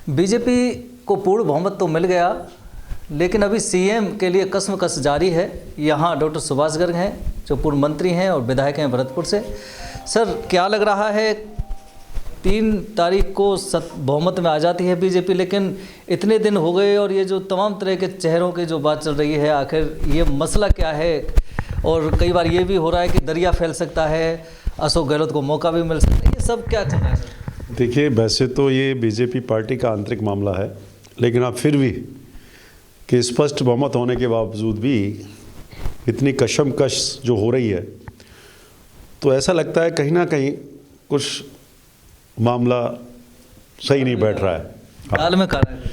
BJP को पूर्ण बहुमत तो मिल गया, लेकिन अभी सीएम के लिए कसमकस जारी है। यहाँ डॉक्टर सुभाष गर्ग हैं जो पूर्व मंत्री हैं और विधायक हैं भरतपुर से। सर, क्या लग रहा है 3 तारीख को बहुमत में आ जाती है बीजेपी, लेकिन इतने दिन हो गए और ये जो तमाम तरह के चेहरों की जो बात चल रही है, आखिर ये मसला क्या है? और कई बार ये भी हो रहा है कि दरिया फैल सकता है, अशोक गहलोत को मौका भी मिल सकता है। ये सब क्या चल रहा है? देखिए, वैसे तो ये बीजेपी पार्टी का आंतरिक मामला है, लेकिन अब फिर भी कि स्पष्ट बहुमत होने के बावजूद भी इतनी कशमकश जो हो रही है, तो ऐसा लगता है कहीं ना कहीं कुछ मामला सही नहीं बैठ रहा है। दाल में काला है।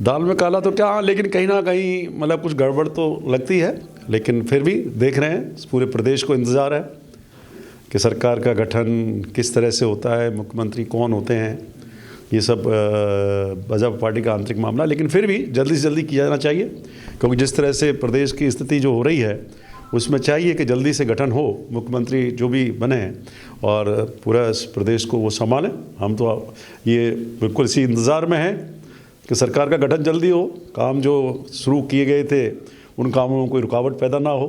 दाल में काला तो क्या, लेकिन कहीं ना कहीं मतलब कुछ गड़बड़ तो लगती है। लेकिन फिर भी देख रहे हैं, पूरे प्रदेश को इंतज़ार है कि सरकार का गठन किस तरह से होता है, मुख्यमंत्री कौन होते हैं। ये सब भाजपा पार्टी का आंतरिक मामला, लेकिन फिर भी जल्दी से जल्दी किया जाना चाहिए, क्योंकि जिस तरह से प्रदेश की स्थिति जो हो रही है उसमें चाहिए कि जल्दी से गठन हो, मुख्यमंत्री जो भी बने और पूरा इस प्रदेश को वो संभालें। हम तो ये बिल्कुल इसी इंतज़ार में हैं कि सरकार का गठन जल्दी हो, काम जो शुरू किए गए थे उन कामों में कोई रुकावट पैदा ना हो,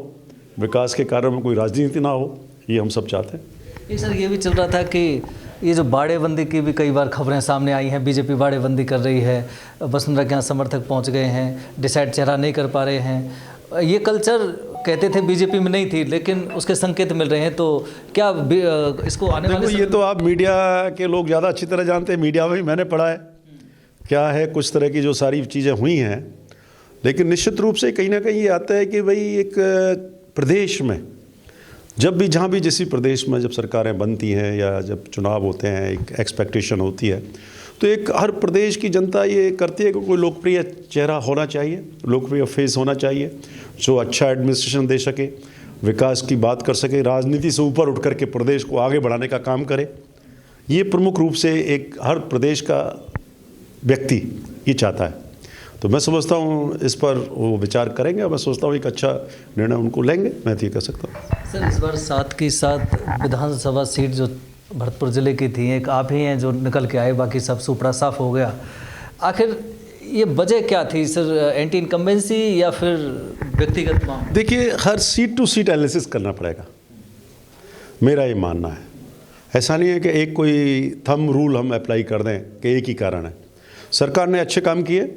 विकास के कार्यों में कोई राजनीति ना हो, ये हम सब चाहते हैं। ये सर, ये भी चल रहा था कि ये जो बाड़ेबंदी की भी कई बार खबरें सामने आई हैं, बीजेपी बाड़ेबंदी कर रही है, वसुंधरा के यहाँ समर्थक पहुँच गए हैं, डिसाइड चेहरा नहीं कर पा रहे हैं। ये कल्चर कहते थे बीजेपी में नहीं थी, लेकिन उसके संकेत मिल रहे हैं। तो क्या इसको आने वाले ये तो आप मीडिया के लोग ज़्यादा अच्छी तरह जानते हैं, मीडिया में भी मैंने पढ़ा है क्या है कुछ तरह की जो सारी चीज़ें हुई हैं। लेकिन निश्चित रूप से कहीं ना कहीं ये आता है कि भाई एक प्रदेश में जब भी जहाँ भी जिस प्रदेश में जब सरकारें बनती हैं या जब चुनाव होते हैं, एक एक्सपेक्टेशन होती है, तो एक हर प्रदेश की जनता ये करती है कि कोई लोकप्रिय चेहरा होना चाहिए, लोकप्रिय फेस होना चाहिए, जो अच्छा एडमिनिस्ट्रेशन दे सके, विकास की बात कर सके, राजनीति से ऊपर उठ करके प्रदेश को आगे बढ़ाने का काम करे। ये प्रमुख रूप से एक हर प्रदेश का व्यक्ति ये चाहता है। तो मैं समझता हूँ इस पर वो विचार करेंगे और मैं सोचता हूँ एक अच्छा निर्णय उनको लेंगे, मैं तो ये कह सकता हूँ। सर, इस बार 7 की 7 विधानसभा सीट जो भरतपुर ज़िले की थी, एक आप ही हैं जो निकल के आए, बाकी सब सुपड़ा साफ हो गया। आखिर ये वजह क्या थी सर? एंटी इनकम्बेंसी या फिर व्यक्तिगत मामला? देखिए, हर सीट टू सीट एनालिसिस करना पड़ेगा, मेरा ये मानना है। ऐसा नहीं है कि एक कोई थंब रूल हम अप्लाई कर दें कि एक ही कारण है। सरकार ने अच्छे काम किए,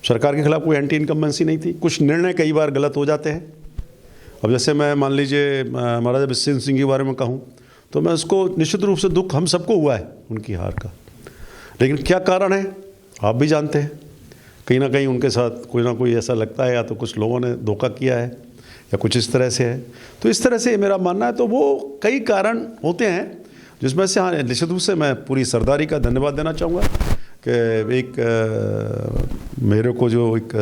सरकार के खिलाफ कोई एंटी इनकम्बेंसी नहीं थी। कुछ निर्णय कई बार गलत हो जाते हैं। अब जैसे मैं मान लीजिए महाराजा बिस्सन सिंह के बारे में कहूँ तो मैं उसको निश्चित रूप से दुख हम सबको हुआ है उनकी हार का, लेकिन क्या कारण है आप भी जानते हैं। कहीं ना कहीं उनके साथ कोई ना कोई ऐसा लगता है, या तो कुछ लोगों ने धोखा किया है या कुछ इस तरह से है। तो इस तरह से मेरा मानना है। तो वो कई कारण होते हैं जिसमें से हाँ, निश्चित रूप से मैं पूरी सरदारी का धन्यवाद देना चाहूँगा कि एक मेरे को जो एक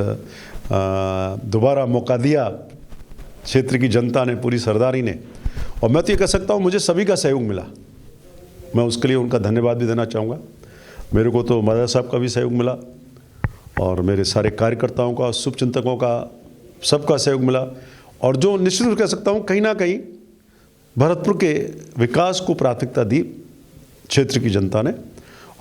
दोबारा मौका दिया क्षेत्र की जनता ने, पूरी सरदारी ने, और मैं तो ये कह सकता हूँ मुझे सभी का सहयोग मिला। मैं उसके लिए उनका धन्यवाद भी देना चाहूँगा। मेरे को तो महाराज साहब का भी सहयोग मिला और मेरे सारे कार्यकर्ताओं का, शुभचिंतकों का, सबका सहयोग मिला। और जो निश्चित रूप से कह सकता हूँ कहीं ना कहीं भरतपुर के विकास को प्राथमिकता दी क्षेत्र की जनता ने,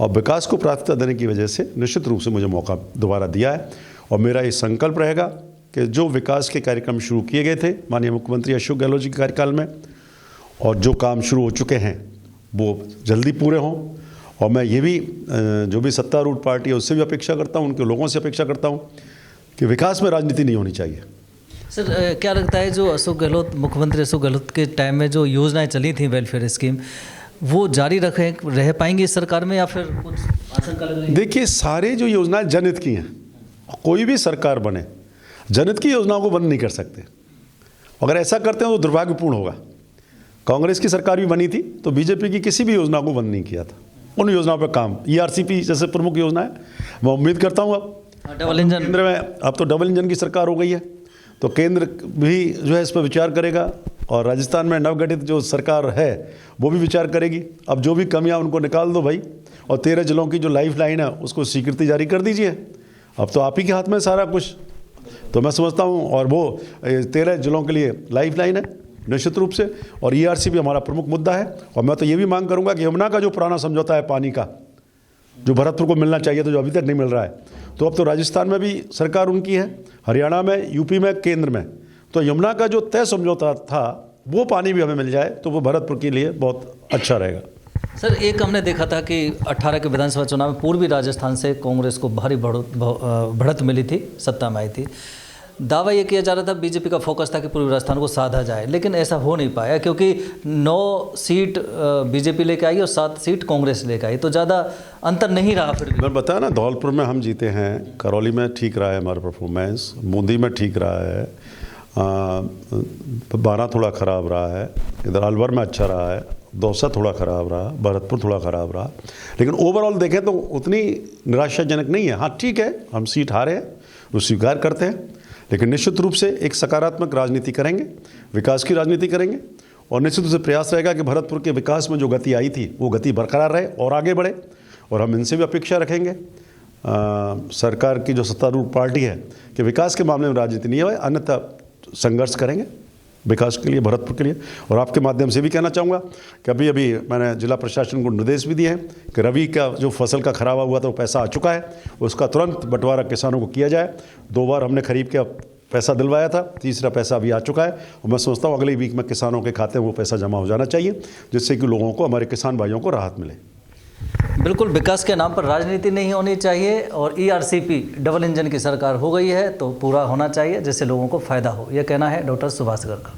और विकास को प्राथमिकता देने की वजह से निश्चित रूप से मुझे मौका दोबारा दिया है। और मेरा ये संकल्प रहेगा कि जो विकास के कार्यक्रम शुरू किए गए थे माननीय मुख्यमंत्री अशोक गहलोत जी के कार्यकाल में, और जो काम शुरू हो चुके हैं वो जल्दी पूरे हों। और मैं ये भी जो भी सत्तारूढ़ पार्टी है उससे भी अपेक्षा करता हूँ, उनके लोगों से अपेक्षा करता हूँ कि विकास में राजनीति नहीं होनी चाहिए। सर, क्या लगता है जो अशोक गहलोत, मुख्यमंत्री अशोक गहलोत के टाइम में जो योजनाएं चली थी वेलफेयर स्कीम, वो जारी रह पाएंगी इस सरकार में या फिर कुछ आशंका लग रही है? देखिए, सारे जो योजनाएं जनहित की हैं, कोई भी सरकार बने जनहित की योजनाओं को बंद नहीं कर सकते। अगर ऐसा करते हैं तो दुर्भाग्यपूर्ण होगा। कांग्रेस की सरकार भी बनी थी तो बीजेपी की किसी भी योजना को बंद नहीं किया था। उन योजनाओं पर काम, ERCP जैसे प्रमुख योजना है, मैं उम्मीद करता हूँ अब डबल इंजन केंद्र में, अब तो डबल इंजन की सरकार हो गई है, तो केंद्र भी जो है इस पर विचार करेगा और राजस्थान में नवगठित जो सरकार है वो भी विचार करेगी। अब जो भी कमियां उनको निकाल दो भाई, और 13 जिलों की जो लाइफ लाइन है उसको स्वीकृति जारी कर दीजिए। अब तो आप ही के हाथ में सारा कुछ, तो मैं समझता हूँ। और वो 13 जिलों के लिए लाइफ लाइन है निश्चित रूप से, और ERCP हमारा प्रमुख मुद्दा है। और मैं तो ये भी मांग करूँगा कि यमुना का जो पुराना समझौता है पानी का, जो भरतपुर को मिलना चाहिए तो जो अभी तक नहीं मिल रहा है। तो अब तो राजस्थान में भी सरकार उनकी है, हरियाणा में, यूपी में, केंद्र में। तो यमुना का जो तय समझौता था वो पानी भी हमें मिल जाए तो वो भरतपुर के लिए बहुत अच्छा रहेगा। सर, एक हमने देखा था कि 18 के विधानसभा चुनाव में पूर्वी राजस्थान से कांग्रेस को भारी बढ़त मिली थी, सत्ता में आई थी। दावा ये किया जा रहा था, बीजेपी का फोकस था कि पूर्वी राजस्थान को साधा जाए, लेकिन ऐसा हो नहीं पाया क्योंकि 9 सीट बीजेपी लेके आई और 7 सीट कांग्रेस लेके आई, तो ज़्यादा अंतर नहीं रहा। फिर मैं बताया ना, धौलपुर में हम जीते हैं, करौली में ठीक रहा है हमारा परफॉर्मेंस, बूंदी में ठीक रहा है, बारा थोड़ा ख़राब रहा है, इधर अलवर में अच्छा रहा है, दौसा थोड़ा ख़राब रहा, भरतपुर थोड़ा ख़राब रहा। लेकिन ओवरऑल देखें तो उतनी निराशाजनक नहीं है। हाँ ठीक है, हम सीट हारे हैं, वो स्वीकार करते हैं, लेकिन निश्चित रूप से एक सकारात्मक राजनीति करेंगे, विकास की राजनीति करेंगे और निश्चित रूप से प्रयास रहेगा कि भरतपुर के विकास में जो गति आई थी वो गति बरकरार रहे और आगे बढ़े। और हम इनसे भी अपेक्षा रखेंगे सरकार की जो सत्तारूढ़ पार्टी है कि विकास के मामले में राजनीति नहीं है, अन्यथा संघर्ष करेंगे विकास के लिए, भरतपुर के लिए। और आपके माध्यम से भी कहना चाहूँगा कि अभी मैंने जिला प्रशासन को निर्देश भी दिए हैं कि रबी का जो फसल का खराबा हुआ था वो पैसा आ चुका है, उसका तुरंत बंटवारा किसानों को किया जाए। 2 बार हमने खरीफ का पैसा दिलवाया था, तीसरा पैसा अभी आ चुका है और मैं समझता हूँ अगले वीक में किसानों के खाते में वो पैसा जमा हो जाना चाहिए, जिससे कि लोगों को, हमारे किसान भाइयों को राहत मिले। बिल्कुल, विकास के नाम पर राजनीति नहीं होनी चाहिए और ERCP डबल इंजन की सरकार हो गई है तो पूरा होना चाहिए जिससे लोगों को फ़ायदा हो, यह कहना है डॉक्टर सुभाष गर्ग का।